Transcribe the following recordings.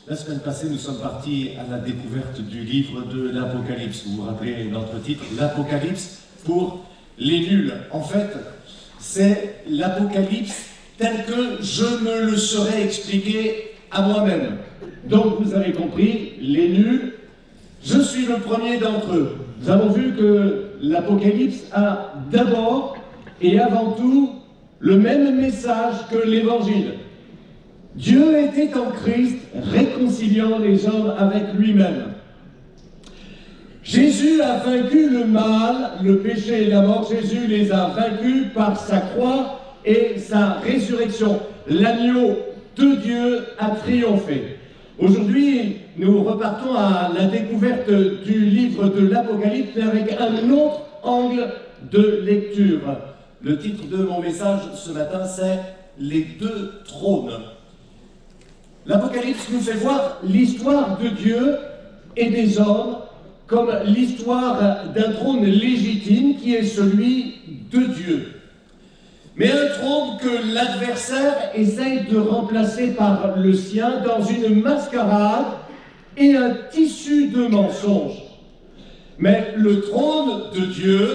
La semaine passée, nous sommes partis à la découverte du livre de l'Apocalypse. Vous vous rappelez notre titre, l'Apocalypse pour les nuls. En fait, c'est l'Apocalypse tel que je me le serais expliqué à moi-même. Donc vous avez compris, les nuls, je suis le premier d'entre eux. Nous avons vu que l'Apocalypse a d'abord et avant tout le même message que l'Évangile. Dieu était en Christ, réconciliant les hommes avec lui-même. Jésus a vaincu le mal, le péché et la mort. Jésus les a vaincus par sa croix et sa résurrection. L'agneau de Dieu a triomphé. Aujourd'hui, nous repartons à la découverte du livre de l'Apocalypse avec un autre angle de lecture. Le titre de mon message ce matin, c'est « Les deux trônes ». L'Apocalypse nous fait voir l'histoire de Dieu et des hommes comme l'histoire d'un trône légitime qui est celui de Dieu. Mais un trône que l'adversaire essaye de remplacer par le sien dans une mascarade et un tissu de mensonges. Mais le trône de Dieu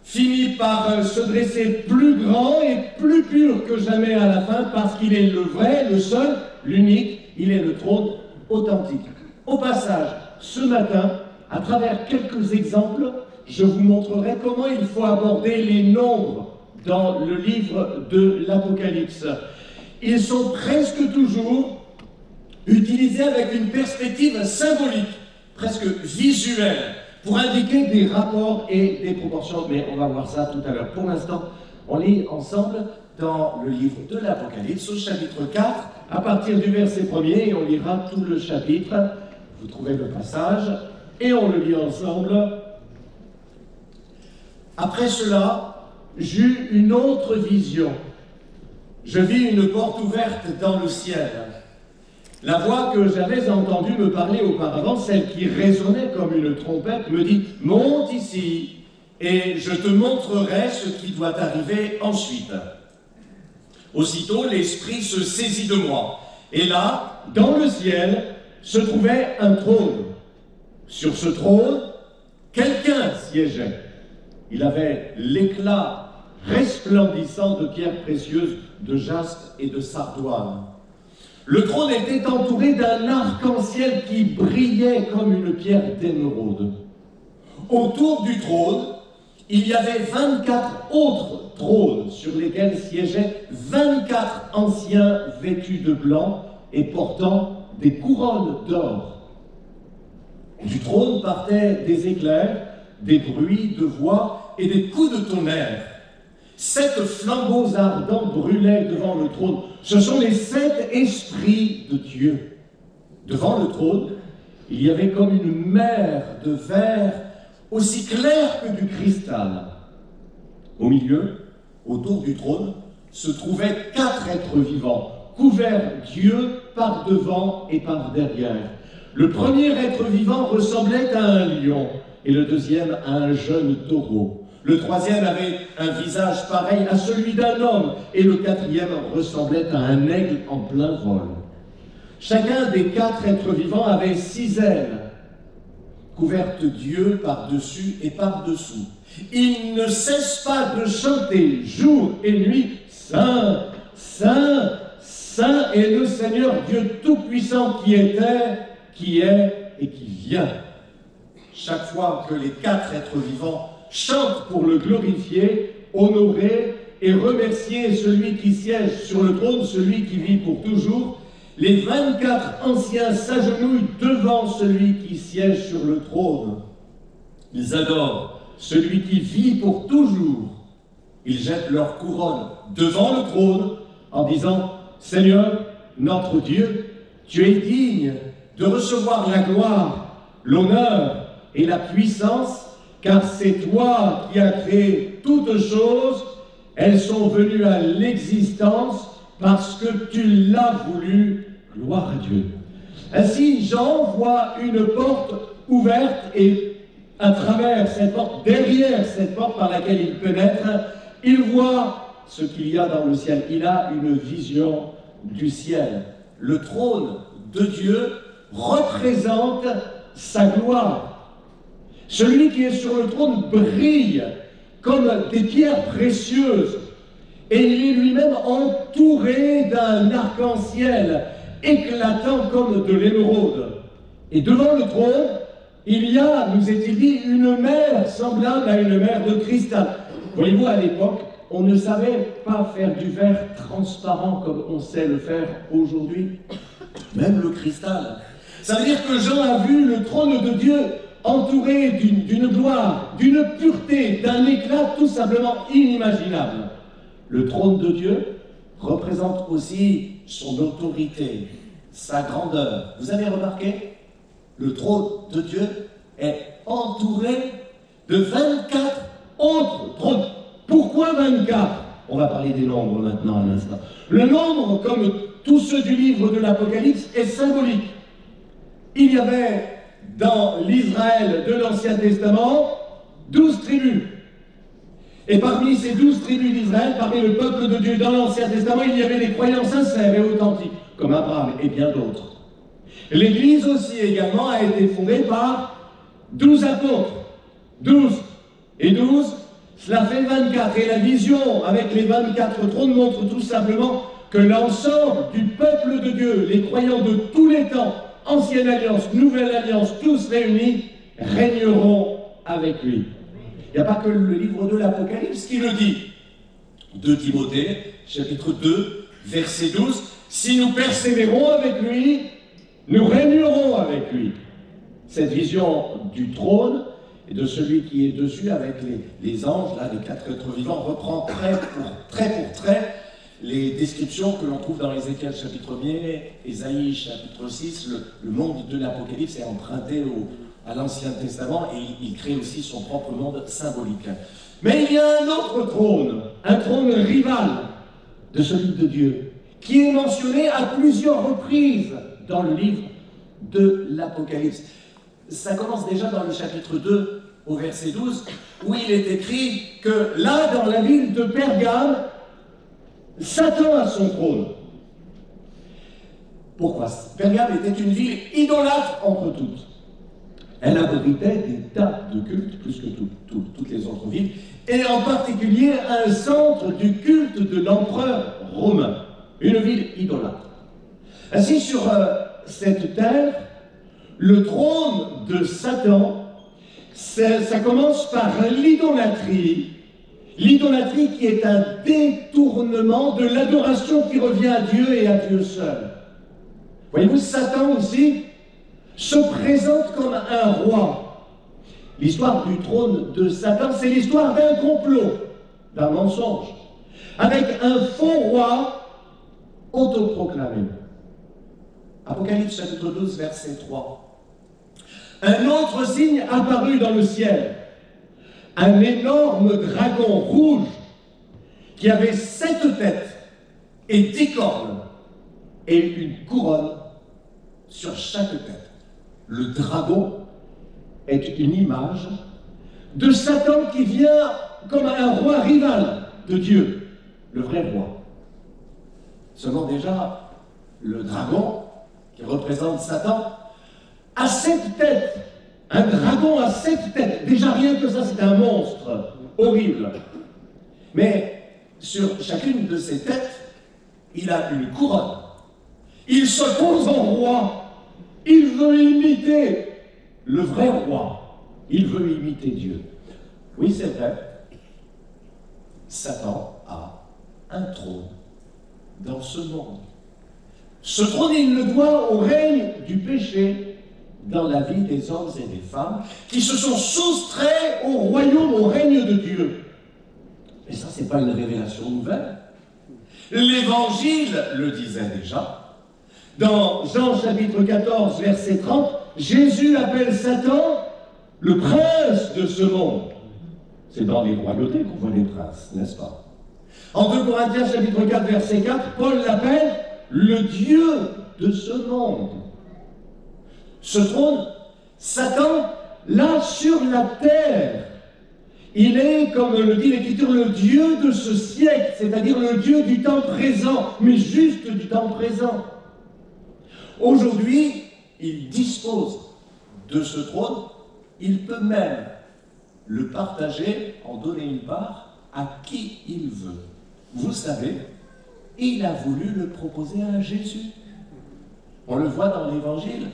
finit par se dresser plus grand et plus pur que jamais à la fin parce qu'il est le vrai, le seul, l'unique, il est le trône authentique. Au passage, ce matin, à travers quelques exemples, je vous montrerai comment il faut aborder les nombres dans le livre de l'Apocalypse. Ils sont presque toujours utilisés avec une perspective symbolique, presque visuelle, pour indiquer des rapports et des proportions. Mais on va voir ça tout à l'heure. Pour l'instant, on lit ensemble dans le livre de l'Apocalypse, au chapitre 4, à partir du verset 1er, et on lira tout le chapitre. Vous trouvez le passage, et on le lit ensemble. Après cela, j'eus une autre vision. Je vis une porte ouverte dans le ciel. La voix que j'avais entendue me parler auparavant, celle qui résonnait comme une trompette, me dit « Monte ici, et je te montrerai ce qui doit arriver ensuite. » Aussitôt, l'Esprit se saisit de moi. Et là, dans le ciel, se trouvait un trône. Sur ce trône, quelqu'un siégeait. Il avait l'éclat resplendissant de pierres précieuses, de jaspe et de sardoine. Le trône était entouré d'un arc-en-ciel qui brillait comme une pierre d'émeraude. Autour du trône, il y avait 24 autres trônes sur lesquels siégeaient 24 anciens vêtus de blanc et portant des couronnes d'or. Du trône partaient des éclairs, des bruits de voix et des coups de tonnerre. 7 flambeaux ardents brûlaient devant le trône. Ce sont les 7 esprits de Dieu. Devant le trône, il y avait comme une mer de verre aussi clair que du cristal. Au milieu, autour du trône, se trouvaient 4 êtres vivants, couverts d'yeux par devant et par derrière. Le premier être vivant ressemblait à un lion, et le deuxième à un jeune taureau. Le troisième avait un visage pareil à celui d'un homme, et le quatrième ressemblait à un aigle en plein vol. Chacun des 4 êtres vivants avait 6 ailes, couvertes d'yeux par-dessus et par-dessous. Ils ne cessent pas de chanter jour et nuit, « Saint, Saint, Saint est le Seigneur Dieu Tout-Puissant qui était, qui est et qui vient. » Chaque fois que les 4 êtres vivants chantent pour le glorifier, honorer et remercier celui qui siège sur le trône, celui qui vit pour toujours, les 24 anciens s'agenouillent devant celui qui siège sur le trône. Ils adorent celui qui vit pour toujours. Ils jettent leur couronne devant le trône en disant « Seigneur, notre Dieu, tu es digne de recevoir la gloire, l'honneur et la puissance, car c'est toi qui as créé toutes choses, elles sont venues à l'existence parce que tu l'as voulu, gloire à Dieu. » Ainsi, Jean voit une porte ouverte et à travers cette porte, derrière cette porte par laquelle il pénètre, il voit ce qu'il y a dans le ciel. Il a une vision du ciel. Le trône de Dieu représente sa gloire. Celui qui est sur le trône brille comme des pierres précieuses et il est lui-même entouré d'un arc-en-ciel éclatant comme de l'émeraude. Et devant le trône, il y a, nous est-il dit, une mer semblable à une mer de cristal. Voyez-vous, à l'époque, on ne savait pas faire du verre transparent comme on sait le faire aujourd'hui, même le cristal. Ça veut dire que Jean a vu le trône de Dieu entouré d'une gloire, d'une pureté, d'un éclat tout simplement inimaginable. Le trône de Dieu représente aussi son autorité, sa grandeur. Vous avez remarqué? Le trône de Dieu est entouré de 24 autres trônes. Pourquoi 24? On va parler des nombres maintenant à l'instant. Le nombre, comme tous ceux du livre de l'Apocalypse, est symbolique. Il y avait dans l'Israël de l'Ancien Testament 12 tribus. Et parmi ces 12 tribus d'Israël, parmi le peuple de Dieu dans l'Ancien Testament, il y avait des croyants sincères et authentiques, comme Abraham et bien d'autres. L'Église aussi également a été fondée par 12 apôtres. 12 et 12, cela fait 24. Et la vision avec les 24 trônes montre tout simplement que l'ensemble du peuple de Dieu, les croyants de tous les temps, Ancienne Alliance, Nouvelle Alliance, tous réunis, régneront avec lui. Il n'y a pas que le livre de l'Apocalypse qui le dit. 2 Timothée, chapitre 2, verset 12. Si nous persévérons avec lui, nous régnerons avec lui. Cette vision du trône et de celui qui est dessus avec les anges, là, les 4 êtres vivants, reprend trait pour trait les descriptions que l'on trouve dans Ézéchiel chapitre 1er, Ésaïe chapitre 6. Le monde de l'Apocalypse est emprunté à l'Ancien Testament et il crée aussi son propre monde symbolique. Mais il y a un autre trône, un trône rival de celui de Dieu, qui est mentionné à plusieurs reprises dans le livre de l'Apocalypse. Ça commence déjà dans le chapitre 2 au verset 12, où il est écrit que là, dans la ville de Pergame, Satan a son trône. Pourquoi? Pergame était une ville idolâtre entre toutes. Elle abritait des tas de cultes, plus que toutes les autres villes, et en particulier un centre du culte de l'empereur romain, une ville idolâtre. Ainsi, sur cette terre, le trône de Satan, ça commence par l'idolâtrie. L'idolâtrie qui est un détournement de l'adoration qui revient à Dieu et à Dieu seul. Voyez-vous, Satan aussi se présente comme un roi. L'histoire du trône de Satan, c'est l'histoire d'un complot, d'un mensonge, avec un faux roi autoproclamé. Apocalypse chapitre 12, verset 3. Un autre signe apparut dans le ciel, un énorme dragon rouge qui avait 7 têtes et 10 cornes et une couronne sur chaque tête. Le dragon est une image de Satan qui vient comme un roi rival de Dieu, le vrai roi. Seulement déjà, le dragon, qui représente Satan, a 7 têtes. Un dragon a 7 têtes. Déjà rien que ça, c'est un monstre horrible. Mais sur chacune de ces têtes, il a une couronne. Il se pose en roi. Il veut imiter le vrai roi. Il veut imiter Dieu. Oui, c'est vrai. Satan a un trône dans ce monde. Ce trône, il le doit au règne du péché dans la vie des hommes et des femmes qui se sont soustraits au royaume, au règne de Dieu. Et ça, c'est pas une révélation nouvelle. L'Évangile le disait déjà. Dans Jean chapitre 14, verset 30, Jésus appelle Satan le prince de ce monde. C'est dans les royautés qu'on voit les princes, n'est-ce pas? En 2 Corinthiens chapitre 4, verset 4, Paul l'appelle le Dieu de ce monde. Ce trône, Satan l'a sur la terre. Il est, comme le dit l'Écriture, le Dieu de ce siècle, c'est-à-dire le Dieu du temps présent, mais juste du temps présent. Aujourd'hui, il dispose de ce trône, il peut même le partager, en donner une part à qui il veut. Vous savez, il a voulu le proposer à Jésus. On le voit dans l'Évangile.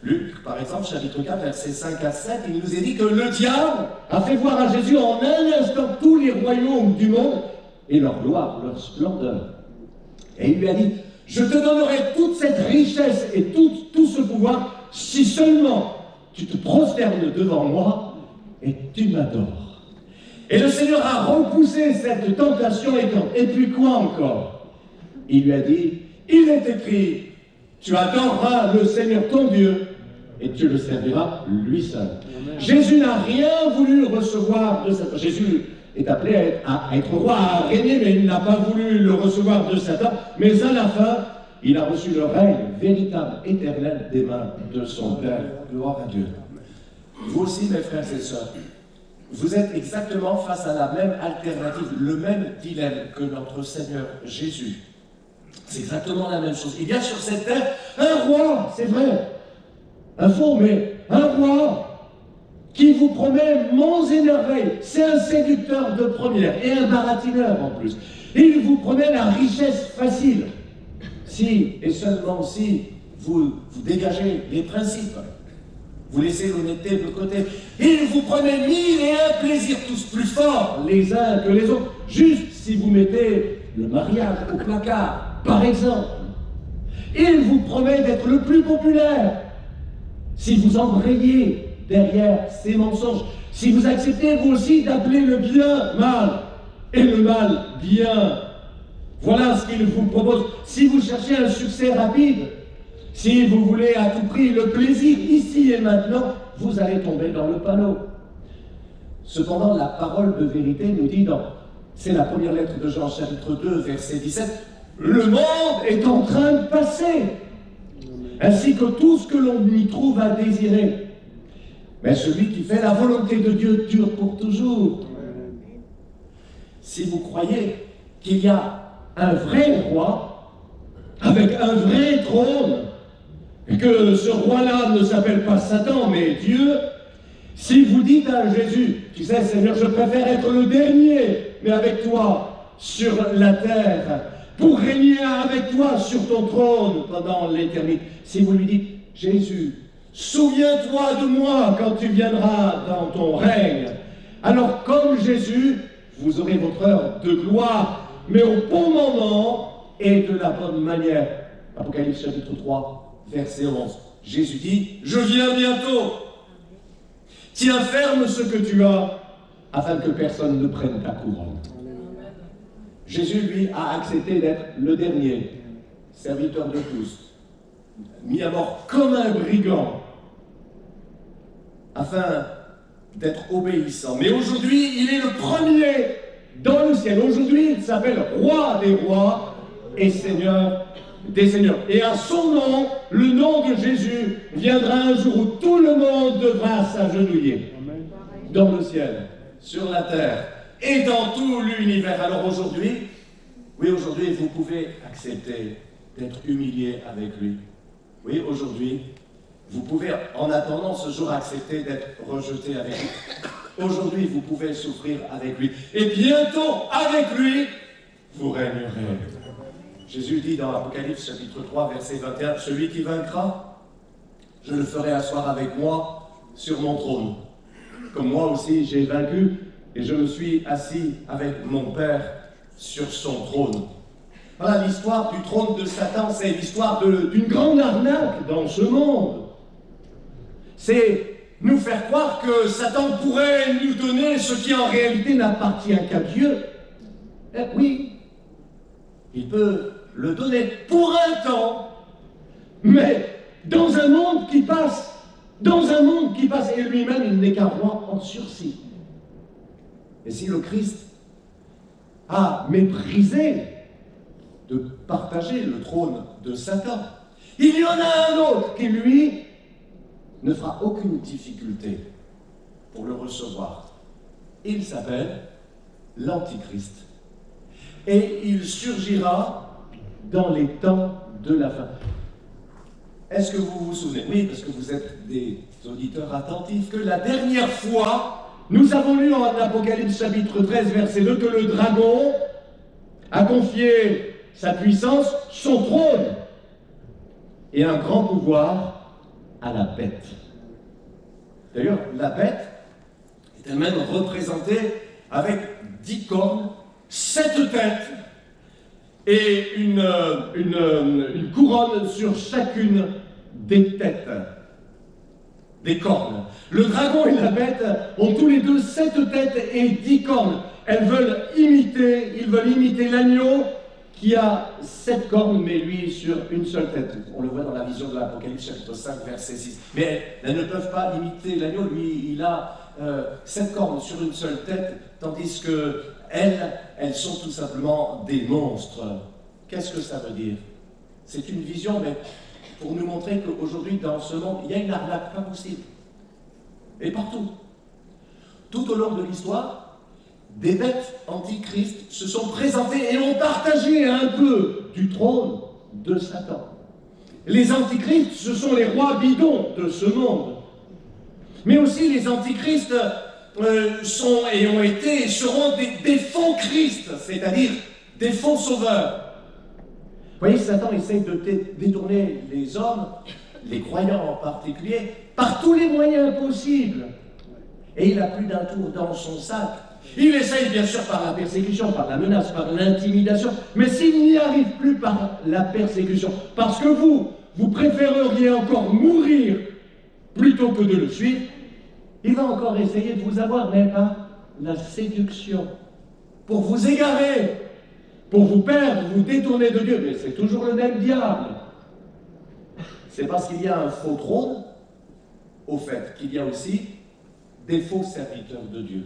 Luc, par exemple, chapitre 4, versets 5 à 7, il nous est dit que le diable a fait voir à Jésus en un instant tous les royaumes du monde et leur gloire, leur splendeur. Et il lui a dit, je te donnerai toute cette richesse et tout ce pouvoir si seulement tu te prosternes devant moi et tu m'adores. Et le Seigneur a repoussé cette tentation et puis quoi encore? Il lui a dit, il est écrit, tu adoreras le Seigneur ton Dieu et tu le serviras lui seul. Amen. Jésus n'a rien voulu recevoir de Satan. Jésus est appelé à être roi, à régner, mais il n'a pas voulu le recevoir de Satan. Mais à la fin, il a reçu le règne véritable, éternel des mains de son Père. Gloire à Dieu. Vous aussi, mes frères et sœurs, vous êtes exactement face à la même alternative, le même dilemme que notre Seigneur Jésus. C'est exactement la même chose. Il y a sur cette terre un roi, c'est vrai, un faux, mais un roi qui vous promet monts et merveilles. C'est un séducteur de première et un baratineur en plus. Il vous promet la richesse facile, si et seulement si vous dégagez les principes. Vous laissez l'honnêteté de côté. Il vous promet 1001 plaisirs, tous plus forts les uns que les autres, juste si vous mettez le mariage au placard, par exemple. Il vous promet d'être le plus populaire. Si vous embrayez derrière ces mensonges, si vous acceptez vous aussi d'appeler le bien mal et le mal bien, voilà ce qu'il vous propose. Si vous cherchez un succès rapide, si vous voulez à tout prix le plaisir ici et maintenant, vous allez tomber dans le panneau. Cependant, la parole de vérité nous dit c'est la première lettre de Jean, chapitre 2, verset 17, le monde est en train de passer, ainsi que tout ce que l'on y trouve à désirer. Mais celui qui fait la volonté de Dieu dure pour toujours. Si vous croyez qu'il y a un vrai roi, avec un vrai trône, et que ce roi-là ne s'appelle pas Satan, mais Dieu, si vous dites à Jésus, tu sais Seigneur, je préfère être le dernier, mais avec toi sur la terre, pour régner avec toi sur ton trône pendant l'éternité. Si vous lui dites, Jésus, souviens-toi de moi quand tu viendras dans ton règne. Alors comme Jésus, vous aurez votre heure de gloire, mais au bon moment et de la bonne manière. Apocalypse chapitre 3, verset 11. Jésus dit, je viens bientôt. Tiens ferme ce que tu as, afin que personne ne prenne ta couronne. Jésus, lui, a accepté d'être le dernier, serviteur de tous, mis à mort comme un brigand, afin d'être obéissant. Mais aujourd'hui, il est le premier dans le ciel. Aujourd'hui, il s'appelle Roi des rois et Seigneur des seigneurs. Et à son nom, le nom de Jésus viendra un jour où tout le monde devra s'agenouiller. Dans le ciel, sur la terre et dans tout l'univers. Alors aujourd'hui, oui, aujourd'hui, vous pouvez accepter d'être humilié avec lui. Oui, aujourd'hui, vous pouvez, en attendant ce jour, accepter d'être rejeté avec lui. Aujourd'hui, vous pouvez souffrir avec lui. Et bientôt, avec lui, vous régnerez. Jésus dit dans Apocalypse chapitre 3, verset 21, « Celui qui vaincra, je le ferai asseoir avec moi sur mon trône. Comme moi aussi j'ai vaincu, et je me suis assis avec mon Père sur son trône. » Voilà, l'histoire du trône de Satan, c'est l'histoire d'une grande arnaque dans ce monde. C'est nous faire croire que Satan pourrait nous donner ce qui en réalité n'appartient qu'à Dieu. Eh oui, il peut le donner pour un temps, mais dans un monde qui passe, et lui-même, il n'est qu'un roi en sursis. Et si le Christ a méprisé de partager le trône de Satan, il y en a un autre qui, lui, ne fera aucune difficulté pour le recevoir. Il s'appelle l'Antichrist. Et il surgira dans les temps de la fin. est-ce que vous vous souvenez, oui, parce que vous êtes des auditeurs attentifs, que la dernière fois, nous avons lu en Apocalypse chapitre 13, verset 2, que le dragon a confié sa puissance, son trône et un grand pouvoir à la bête. D'ailleurs, la bête est elle-même représentée avec 10 cornes, 7 têtes et une couronne sur chacune des têtes, des cornes. Le dragon et la bête ont tous les deux 7 têtes et 10 cornes. Ils veulent imiter l'agneau qui a 7 cornes, mais lui sur une seule tête. On le voit dans la vision de l'Apocalypse chapitre 5, verset 6. Mais elles ne peuvent pas imiter l'agneau, lui il a 7 cornes sur une seule tête, tandis que elles sont tout simplement des monstres. Qu'est-ce que ça veut dire? C'est une vision, mais pour nous montrer qu'aujourd'hui, dans ce monde, il y a une arnaque pas possible. Et partout. Tout au long de l'histoire, des bêtes antichristes se sont présentées et ont partagé un peu du trône de Satan. Les antichrists, ce sont les rois bidons de ce monde. Mais aussi les antichrists sont et ont été et seront des faux Christ, c'est-à-dire des faux sauveurs. Vous voyez, Satan essaye de détourner les hommes, les croyants en particulier, par tous les moyens possibles. Et il a plus d'un tour dans son sac. Il essaye bien sûr par la persécution, par la menace, par l'intimidation, mais s'il n'y arrive plus par la persécution, parce que vous préféreriez encore mourir plutôt que de le suivre, il va encore essayer de vous avoir, mais par la séduction, pour vous égarer, pour vous perdre, vous détourner de Dieu. Mais c'est toujours le même diable. C'est parce qu'il y a un faux trône, au fait, qu'il y a aussi des faux serviteurs de Dieu.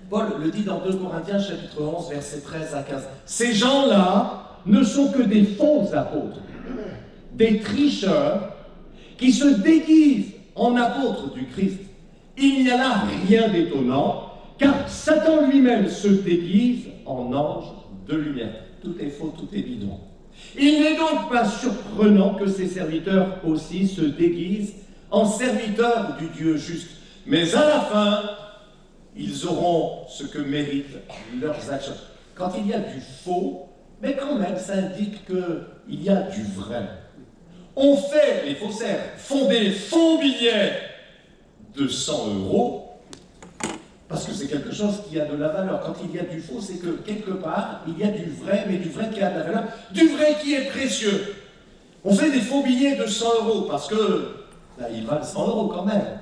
Paul le dit dans 2 Corinthiens chapitre 11, versets 13 à 15. Ces gens-là ne sont que des faux apôtres, des tricheurs qui se déguisent en apôtres du Christ. Il n'y a là rien d'étonnant, car Satan lui-même se déguise en ange de lumière. Tout est faux, tout est bidon. Il n'est donc pas surprenant que ces serviteurs aussi se déguisent en serviteurs du Dieu juste. Mais à la fin, ils auront ce que méritent leurs actions. Quand il y a du faux, mais quand même, ça indique qu'il y a du vrai. Les faussaires font des faux billets de 100 €, parce que c'est quelque chose qui a de la valeur. Quand il y a du faux, c'est que quelque part, il y a du vrai, mais du vrai qui a de la valeur, du vrai qui est précieux. On fait des faux billets de 100 € parce que, là, ils valent 100 € quand même.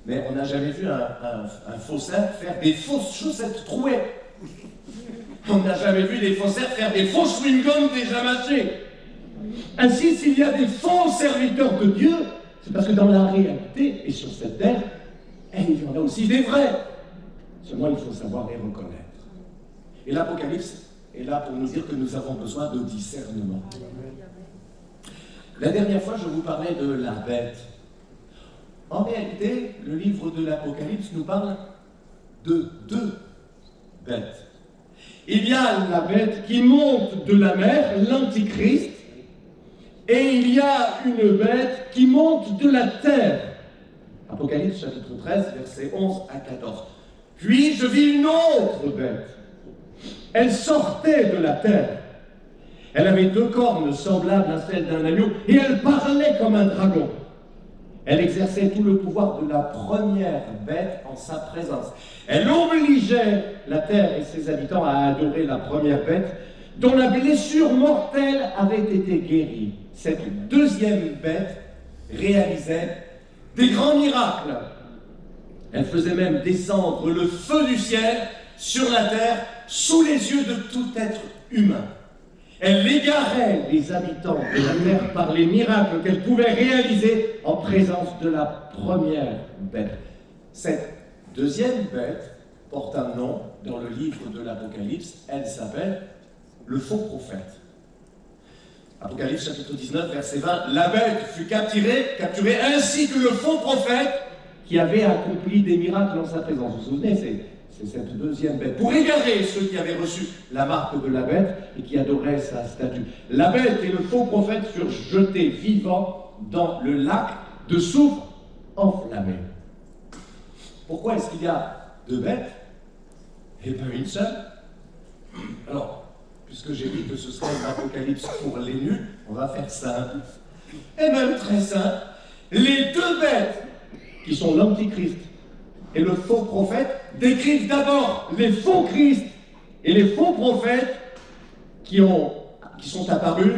Mais on n'a jamais vu un faussaire faire des fausses chaussettes trouées. On n'a jamais vu des faussaires faire des faux chewing-gums déjà mâchés. Ainsi, s'il y a des faux serviteurs de Dieu, c'est parce que dans la réalité, et sur cette terre, il y en a aussi des vrais. Seulement, il faut savoir les reconnaître. Et l'Apocalypse est là pour nous dire que nous avons besoin de discernement. La dernière fois, je vous parlais de la bête. En réalité, le livre de l'Apocalypse nous parle de 2 bêtes. Il y a la bête qui monte de la mer, l'Antichrist, et il y a une bête qui monte de la terre. Apocalypse chapitre 13, versets 11 à 14. Puis je vis une autre bête. Elle sortait de la terre. Elle avait 2 cornes semblables à celles d'un agneau, et elle parlait comme un dragon. Elle exerçait tout le pouvoir de la première bête en sa présence. Elle obligeait la terre et ses habitants à adorer la première bête, dont la blessure mortelle avait été guérie. Cette deuxième bête réalisait des grands miracles. Elle faisait même descendre le feu du ciel sur la terre, sous les yeux de tout être humain. Elle égarait les habitants de la terre par les miracles qu'elle pouvait réaliser en présence de la première bête. Cette deuxième bête porte un nom dans le livre de l'Apocalypse. Elle s'appelle le faux prophète. Apocalypse chapitre 19, verset 20. La bête fut capturée ainsi que le faux prophète qui avait accompli des miracles en sa présence. Vous vous souvenez, c'est cette deuxième bête, pour égarer ceux qui avaient reçu la marque de la bête et qui adoraient sa statue. La bête et le faux prophète furent jetés vivants dans le lac de soufre enflammé. Pourquoi est-ce qu'il y a deux bêtes et pas une seule? Alors, puisque j'ai dit que ce serait un apocalypse pour les nuls, on va faire simple, et même très simple. Les deux bêtes, qui sont l'Antichrist et le faux prophète, décrivent d'abord les faux Christ et les faux prophètes qui sont apparus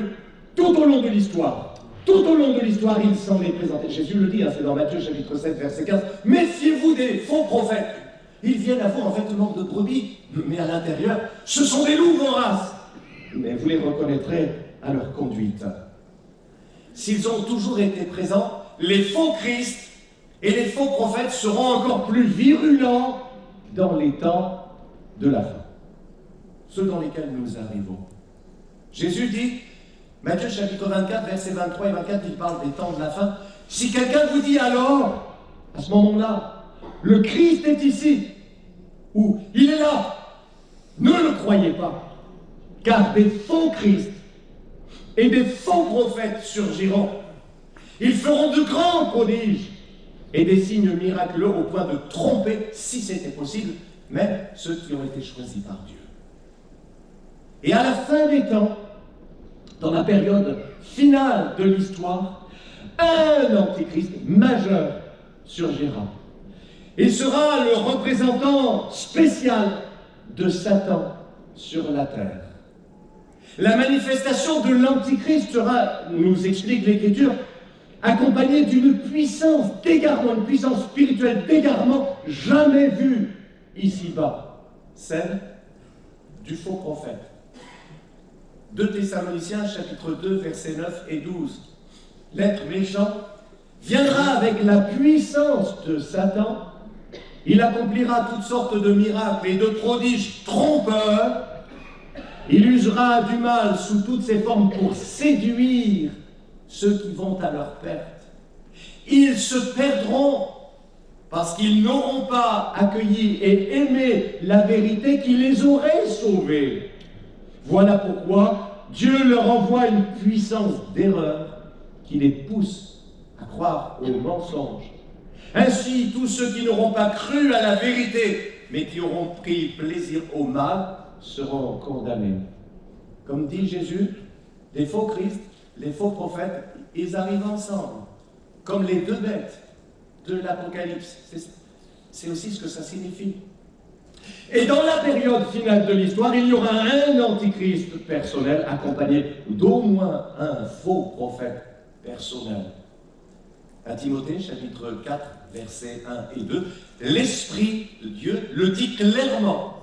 tout au long de l'histoire. Tout au long de l'histoire, il s'en est présenté. Jésus le dit, hein, c'est dans Matthieu chapitre 7, verset 15. « Méfiez-vous des faux prophètes. Ils viennent à vous en vêtements de brebis, mais à l'intérieur, ce sont des loups voraces. Mais vous les reconnaîtrez à leur conduite. » S'ils ont toujours été présents, les faux Christ et les faux prophètes seront encore plus virulents dans les temps de la fin, ceux dans lesquels nous arrivons. Jésus dit, Matthieu chapitre 24, versets 23 et 24, il parle des temps de la fin. Si quelqu'un vous dit alors, à ce moment-là, le Christ est ici, ou il est là, ne le croyez pas, car des faux Christ et des faux prophètes surgiront. Ils feront de grands prodiges et des signes miraculeux au point de tromper, si c'était possible, même ceux qui ont été choisis par Dieu. Et à la fin des temps, dans la période finale de l'histoire, un antichrist majeur surgira. Il sera le représentant spécial de Satan sur la terre. La manifestation de l'antichrist sera, nous explique l'Écriture, accompagnée d'une puissance d'égarement, une puissance spirituelle d'égarement jamais vue ici-bas, celle du faux prophète. 2 Thessaloniciens, chapitre 2, versets 9 et 12. L'être méchant viendra avec la puissance de Satan. Il accomplira toutes sortes de miracles et de prodiges trompeurs. Il usera du mal sous toutes ses formes pour séduire ceux qui vont à leur perte. Ils se perdront parce qu'ils n'auront pas accueilli et aimé la vérité qui les aurait sauvés. Voilà pourquoi Dieu leur envoie une puissance d'erreur qui les pousse à croire aux mensonges. Ainsi, tous ceux qui n'auront pas cru à la vérité, mais qui auront pris plaisir au mal, seront condamnés. Comme dit Jésus, les faux Christ, les faux prophètes, ils arrivent ensemble, comme les deux bêtes de l'Apocalypse. C'est aussi ce que ça signifie. Et dans la période finale de l'histoire, il y aura un antichrist personnel accompagné d'au moins un faux prophète personnel. À Timothée, chapitre 4, versets 1 et 2, l'Esprit de Dieu le dit clairement.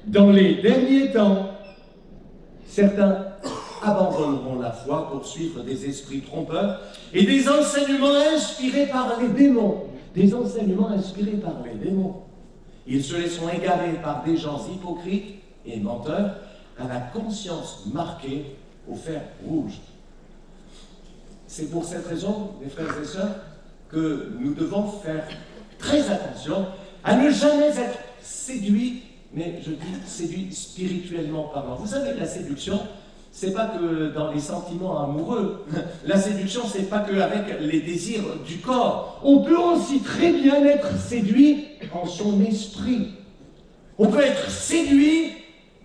Dans les derniers temps, certains abandonneront la foi pour suivre des esprits trompeurs et des enseignements inspirés par les démons. Des enseignements inspirés par les démons. Ils se laisseront égarer par des gens hypocrites et menteurs à la conscience marquée au fer rouge. C'est pour cette raison, mes frères et sœurs, que nous devons faire très attention à ne jamais être séduits, mais je dis séduits spirituellement parlant. Vous savez, la séduction, c'est pas que dans les sentiments amoureux. La séduction, c'est pas que avec les désirs du corps. On peut aussi très bien être séduit en son esprit. On peut être séduit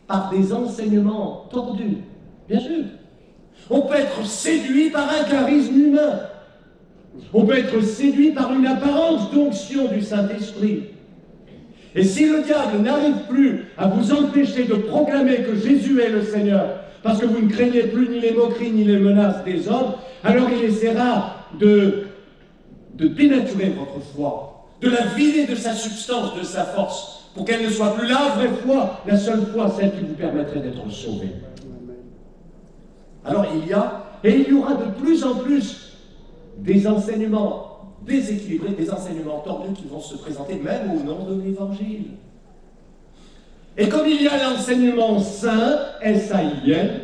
par des enseignements tordus, bien sûr. On peut être séduit par un charisme humain. On peut être séduit par une apparence d'onction du Saint-Esprit. Et si le diable n'arrive plus à vous empêcher de proclamer que Jésus est le Seigneur, parce que vous ne craignez plus ni les moqueries ni les menaces des hommes, alors il essaiera de dénaturer votre foi, de la vider de sa substance, de sa force, pour qu'elle ne soit plus la vraie foi, la seule foi, celle qui vous permettrait d'être sauvé. Alors il y aura de plus en plus des enseignements déséquilibrés, des enseignements tordus qui vont se présenter même au nom de l'Évangile. Et comme il y a l'enseignement saint, S-A-I-N,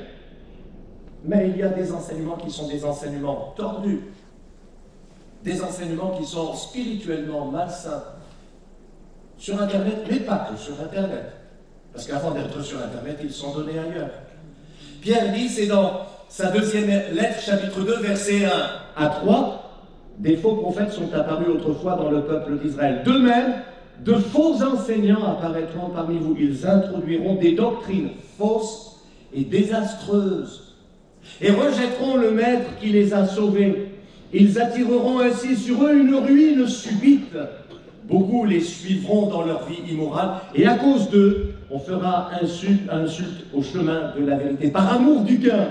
mais il y a des enseignements qui sont des enseignements tordus, des enseignements qui sont spirituellement malsains. sur Internet, mais pas que sur Internet. Parce qu'avant d'être sur Internet, ils sont donnés ailleurs. Pierre dit, c'est dans sa deuxième lettre, chapitre 2, versets 1 à 3, des faux prophètes sont apparus autrefois dans le peuple d'Israël. De même, de faux enseignants apparaîtront parmi vous. Ils introduiront des doctrines fausses et désastreuses et rejetteront le Maître qui les a sauvés. Ils attireront ainsi sur eux une ruine subite. Beaucoup les suivront dans leur vie immorale et à cause d'eux, on fera insulte au chemin de la vérité. Par amour du gain,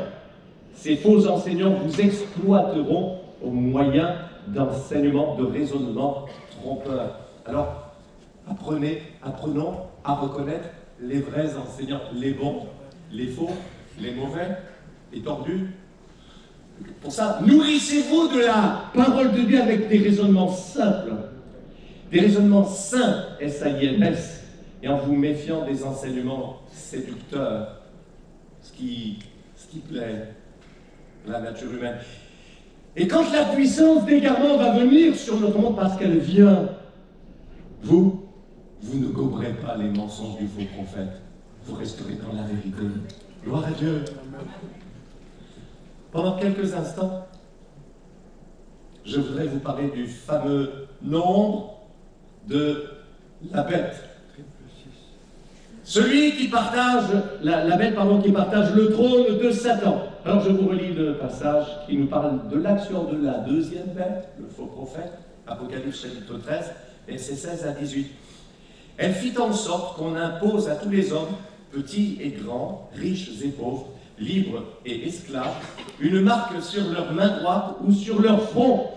ces faux enseignants vous exploiteront au moyen d'enseignements, de raisonnements trompeurs. Alors, apprenons à reconnaître les vrais enseignants, les bons, les faux, les mauvais, les tordus. Pour ça, nourrissez-vous de la parole de Dieu avec des raisonnements simples, des raisonnements sains, S-A-I-N-S, et en vous méfiant des enseignements séducteurs, ce qui plaît à la nature humaine. Et quand la puissance d'égarement va venir sur notre monde, parce qu'elle vient, vous ne goberez pas les mensonges du faux prophète. Vous resterez dans la vérité. Gloire à Dieu. Pendant quelques instants, je voudrais vous parler du fameux nombre de la bête. Celui qui partage, la bête qui partage le trône de Satan. Alors je vous relis le passage qui nous parle de l'action de la deuxième bête, le faux prophète, Apocalypse chapitre 13, versets 16 à 18. Elle fit en sorte qu'on impose à tous les hommes, petits et grands, riches et pauvres, libres et esclaves, une marque sur leur main droite ou sur leur front.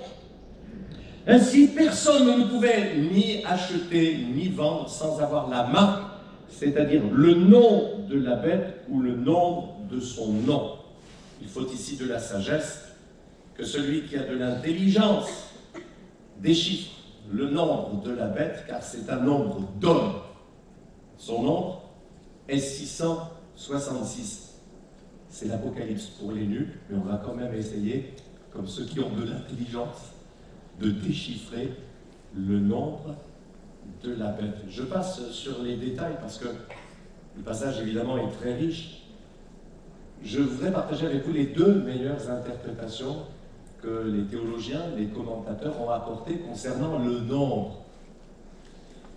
Ainsi, personne ne pouvait ni acheter ni vendre sans avoir la marque, c'est-à-dire le nom de la bête ou le nombre de son nom. Il faut ici de la sagesse, que celui qui a de l'intelligence déchiffre le nombre de la bête, car c'est un nombre d'hommes. Son nombre est 666. C'est l'Apocalypse pour les nuls, mais on va quand même essayer, comme ceux qui ont de l'intelligence, de déchiffrer le nombre de la bête. Je passe sur les détails parce que le passage évidemment est très riche. Je voudrais partager avec vous les deux meilleures interprétations que les théologiens, les commentateurs ont apportées concernant le nombre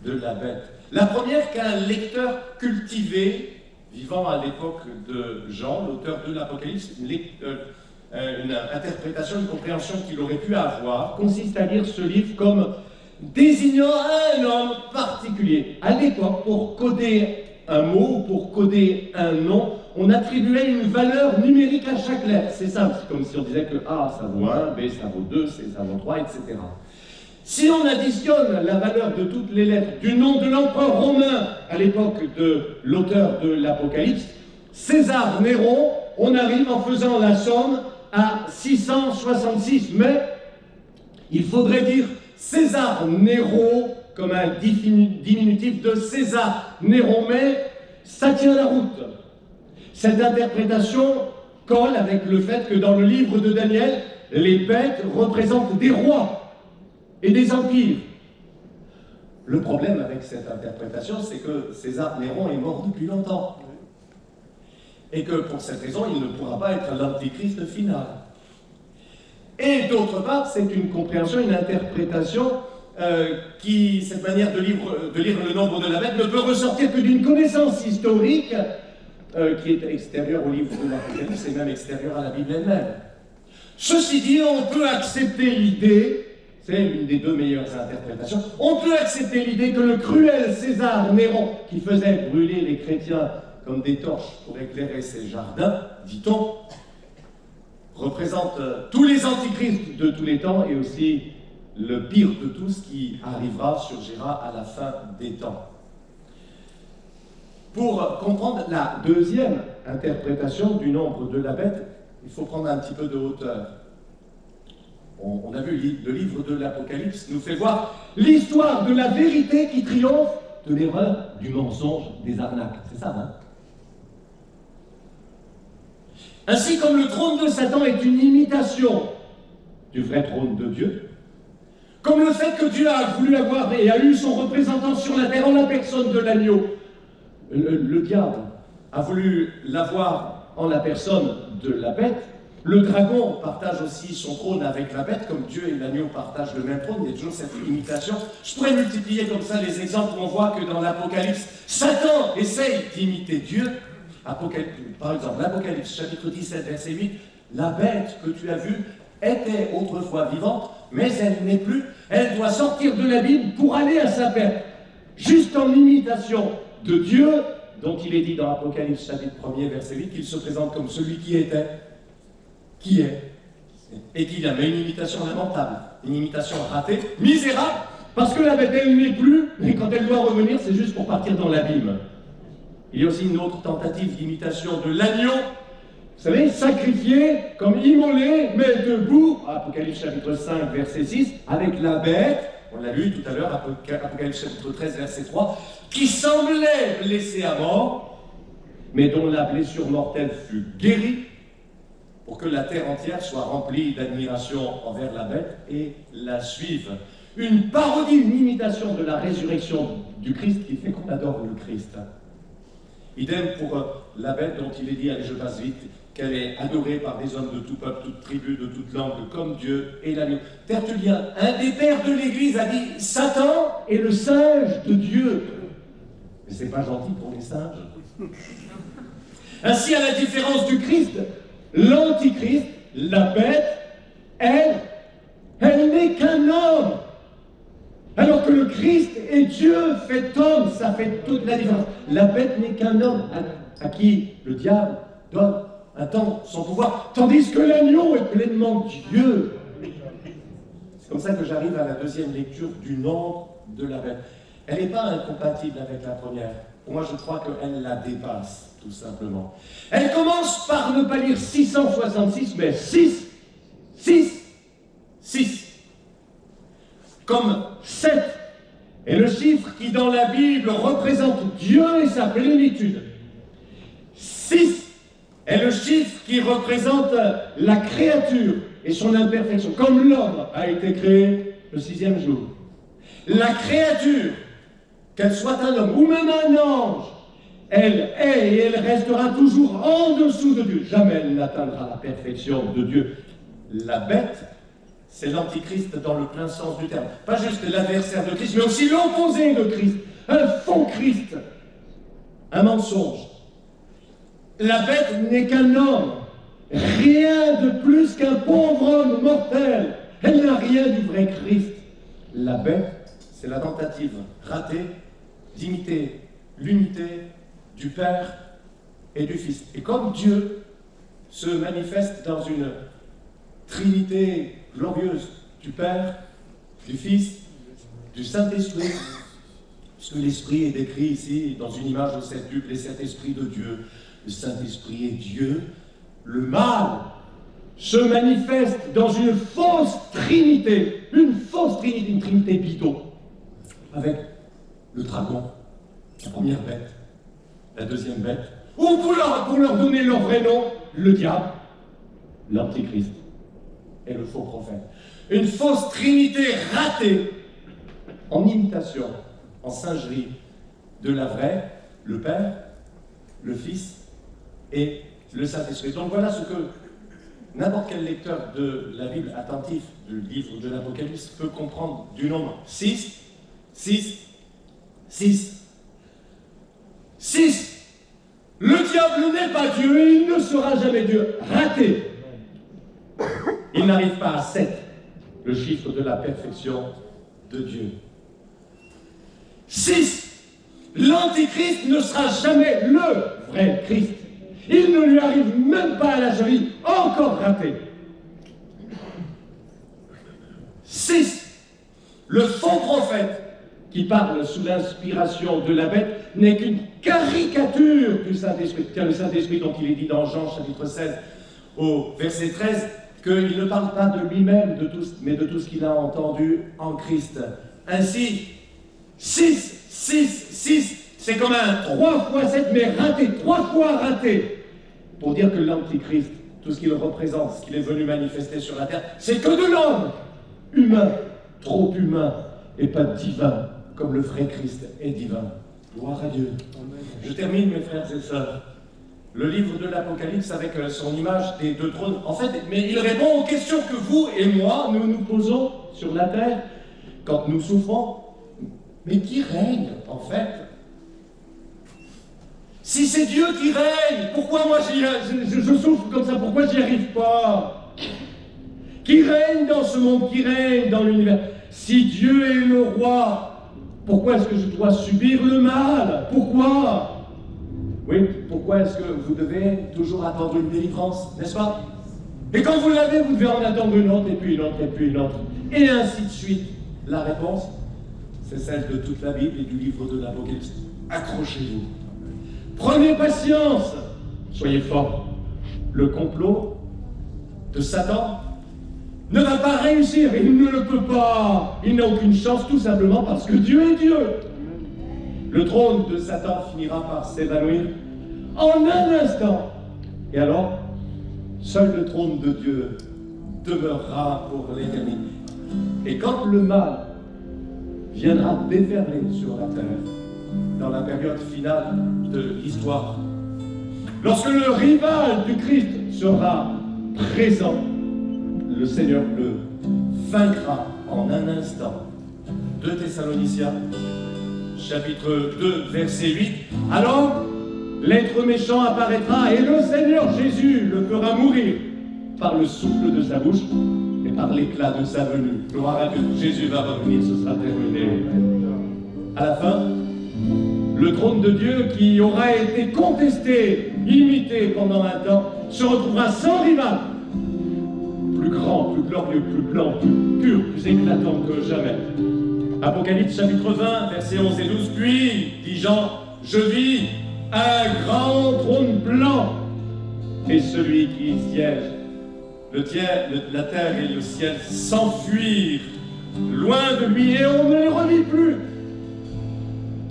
de la bête. La première qu'un lecteur cultivé, vivant à l'époque de Jean, l'auteur de l'Apocalypse, une interprétation, une compréhension qu'il aurait pu avoir, consiste à lire ce livre comme désignant un homme particulier. À l'époque, pour coder un mot, pour coder un nom, on attribuait une valeur numérique à chaque lettre. C'est simple, c'est comme si on disait que A, ça vaut 1, B, ça vaut 2, C, ça vaut 3, etc. Si on additionne la valeur de toutes les lettres du nom de l'empereur romain à l'époque de l'auteur de l'Apocalypse, César Néron, on arrive en faisant la somme à 666. Mais il faudrait dire César Nero comme un diminutif de César Néron, mais ça tient la route. Cette interprétation colle avec le fait que dans le livre de Daniel, les bêtes représentent des rois et des empires. Le problème avec cette interprétation, c'est que César Néron est mort depuis longtemps. Et que pour cette raison, il ne pourra pas être l'antichrist final. Et d'autre part, c'est une compréhension, une interprétation cette manière de lire le nombre de la bête ne peut ressortir que d'une connaissance historique qui est extérieure au livre de l'Apocalypse et même extérieure à la Bible elle-même. Ceci dit, on peut accepter l'idée, c'est l'une des deux meilleures interprétations, on peut accepter l'idée que le cruel César Néron, qui faisait brûler les chrétiens comme des torches pour éclairer ses jardins, dit-on, représente tous les antichrists de tous les temps et aussi le pire de tout ce qui arrivera, surgira à la fin des temps. Pour comprendre la deuxième interprétation du nombre de la bête, il faut prendre un petit peu de hauteur. On a vu le livre de l'Apocalypse nous fait voir l'histoire de la vérité qui triomphe de l'erreur, du mensonge, des arnaques. C'est ça, hein? Ainsi comme le trône de Satan est une imitation du vrai trône de Dieu, Comme le fait que Dieu a voulu avoir et a eu son représentant sur la terre en la personne de l'agneau. Le diable a voulu l'avoir en la personne de la bête. Le dragon partage aussi son trône avec la bête, comme Dieu et l'agneau partagent le même trône. Il y a toujours cette imitation. Je pourrais multiplier comme ça les exemples où on voit que dans l'Apocalypse, Satan essaye d'imiter Dieu. Par exemple, l'Apocalypse, chapitre 17, verset 8, la bête que tu as vue était autrefois vivante, mais elle n'est plus. Elle doit sortir de l'abîme pour aller à sa perte. Juste en imitation de Dieu, dont il est dit dans l'Apocalypse, chapitre 1er, verset 8, qu'il se présente comme celui qui était, qui est, et qu'il a. Mais une imitation lamentable, une imitation ratée, misérable, parce que la bête, elle n'est plus, mais quand elle doit revenir, c'est juste pour partir dans l'abîme. Il y a aussi une autre tentative d'imitation de l'agneau. Vous savez, sacrifié, comme immolé, mais debout, Apocalypse chapitre 5, verset 6, avec la bête, on l'a lu tout à l'heure, Apocalypse chapitre 13, verset 3, qui semblait blessé à mort, mais dont la blessure mortelle fut guérie, pour que la terre entière soit remplie d'admiration envers la bête et la suive. Une parodie, une imitation de la résurrection du Christ qui fait qu'on adore le Christ. Idem pour la bête dont il est dit, allez je passe vite, qu'elle est adorée par des hommes de tout peuple, toute tribu, de toute langue, comme Dieu et l'agneau. Tertullien, un des pères de l'Église, a dit, Satan est le singe de Dieu. Mais c'est pas gentil pour les singes. Ainsi, à la différence du Christ, l'Antichrist, la bête, elle n'est qu'un homme. Alors que le Christ est Dieu fait homme, ça fait toute la différence. La bête n'est qu'un homme à qui le diable donne un temps son pouvoir, tandis que l'agneau est pleinement Dieu. C'est comme ça que j'arrive à la deuxième lecture du nom de la bête. Elle n'est pas incompatible avec la première. Pour moi, je crois qu'elle la dépasse, tout simplement. Elle commence par ne pas lire 666, mais 6. Comme 7 est le chiffre qui, dans la Bible, représente Dieu et sa plénitude. 6 est le chiffre qui représente la créature et son imperfection, comme l'homme a été créé le 6e jour. La créature, qu'elle soit un homme ou même un ange, elle est et elle restera toujours en dessous de Dieu. Jamais elle n'atteindra la perfection de Dieu. La bête, c'est l'antichrist dans le plein sens du terme. Pas juste l'adversaire de Christ, mais aussi l'opposé de Christ. Un faux Christ. Un mensonge. La bête n'est qu'un homme. Rien de plus qu'un pauvre homme mortel. Elle n'a rien du vrai Christ. La bête, c'est la tentative ratée d'imiter l'unité du Père et du Fils. Et comme Dieu se manifeste dans une Trinité glorieuse du Père, du Fils, du Saint-Esprit, puisque l'Esprit est décrit ici dans une image de cette duple, les 7 esprits de Dieu. Le Saint-Esprit est Dieu. Le mal se manifeste dans une fausse Trinité, une Trinité bidon, avec le dragon, la première bête, la deuxième bête, ou pour leur donner leur vrai nom, le diable, l'Antichrist et le faux prophète. Une fausse trinité ratée en imitation, en singerie de la vraie, le Père, le Fils et le Saint-Esprit. Donc voilà ce que n'importe quel lecteur de la Bible attentif du livre de l'Apocalypse peut comprendre du nombre 6. Le diable n'est pas Dieu et il ne sera jamais Dieu. Raté. Il n'arrive pas à 7, le chiffre de la perfection de Dieu. 6. L'Antichrist ne sera jamais le vrai Christ. Il ne lui arrive même pas à la cheville, encore raté. 6. Le faux prophète qui parle sous l'inspiration de la bête n'est qu'une caricature du Saint-Esprit. Car le Saint-Esprit dont il est dit dans Jean chapitre 16 au verset 13 qu'il ne parle pas de lui-même, mais de tout ce qu'il a entendu en Christ. Ainsi, 6, c'est comme un 3 fois 7, mais raté, 3 fois raté, pour dire que l'Antichrist, tout ce qu'il représente, ce qu'il est venu manifester sur la terre, c'est que de l'homme humain, trop humain et pas divin, comme le vrai Christ est divin. Gloire à Dieu. Je termine, mes frères et sœurs. Le livre de l'Apocalypse avec son image des deux trônes. En fait, mais il répond aux questions que vous et moi, nous nous posons sur la terre quand nous souffrons. Mais qui règne, en fait? Si c'est Dieu qui règne, pourquoi moi je souffre comme ça? Pourquoi j'y arrive pas? Qui règne dans ce monde? Qui règne dans l'univers? Si Dieu est le roi, pourquoi est-ce que je dois subir le mal? Pourquoi? Oui, pourquoi est-ce que vous devez toujours attendre une délivrance, n'est-ce pas? Et quand vous l'avez, vous devez en attendre une autre, et puis une autre, et puis une autre. Et ainsi de suite. La réponse, c'est celle de toute la Bible et du livre de l'Apocalypse. Accrochez-vous. Prenez patience. Soyez forts. Le complot de Satan ne va pas réussir. Il ne le peut pas. Il n'a aucune chance, tout simplement parce que Dieu est Dieu. Le trône de Satan finira par s'évanouir en un instant. Et alors, seul le trône de Dieu demeurera pour l'éternité. Et quand le mal viendra déferler sur la terre, dans la période finale de l'histoire, lorsque le rival du Christ sera présent, le Seigneur le vaincra en un instant. 2 Thessaloniciens, chapitre 2, verset 8. Alors, l'être méchant apparaîtra et le Seigneur Jésus le fera mourir par le souffle de sa bouche et par l'éclat de sa venue. Gloire à Dieu, Jésus va revenir, ce sera terminé. À la fin, le trône de Dieu qui aura été contesté, imité pendant un temps, se retrouvera sans rival, plus grand, plus glorieux, plus blanc, plus pur, plus éclatant que jamais. Apocalypse chapitre 20, versets 11 et 12. Puis, dit Jean, je vis un grand trône blanc et celui qui y siège. La terre et le ciel s'enfuirent loin de lui et on ne les revit plus.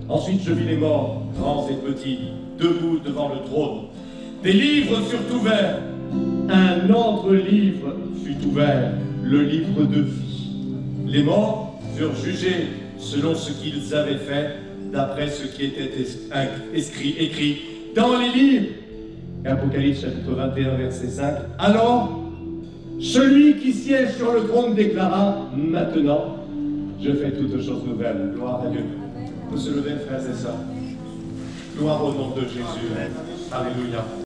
Ensuite, je vis les morts, grands et petits, debout devant le trône. Des livres furent ouverts. Un autre livre fut ouvert, le livre de vie. Les morts furent jugés selon ce qu'ils avaient fait, d'après ce qui était écrit dans les livres. Apocalypse chapitre 21, verset 5. Alors, celui qui siège sur le trône déclara, maintenant, je fais toutes choses nouvelles. Gloire à Dieu. On peut se lever, frères et sœurs. Gloire au nom de Jésus. Alléluia.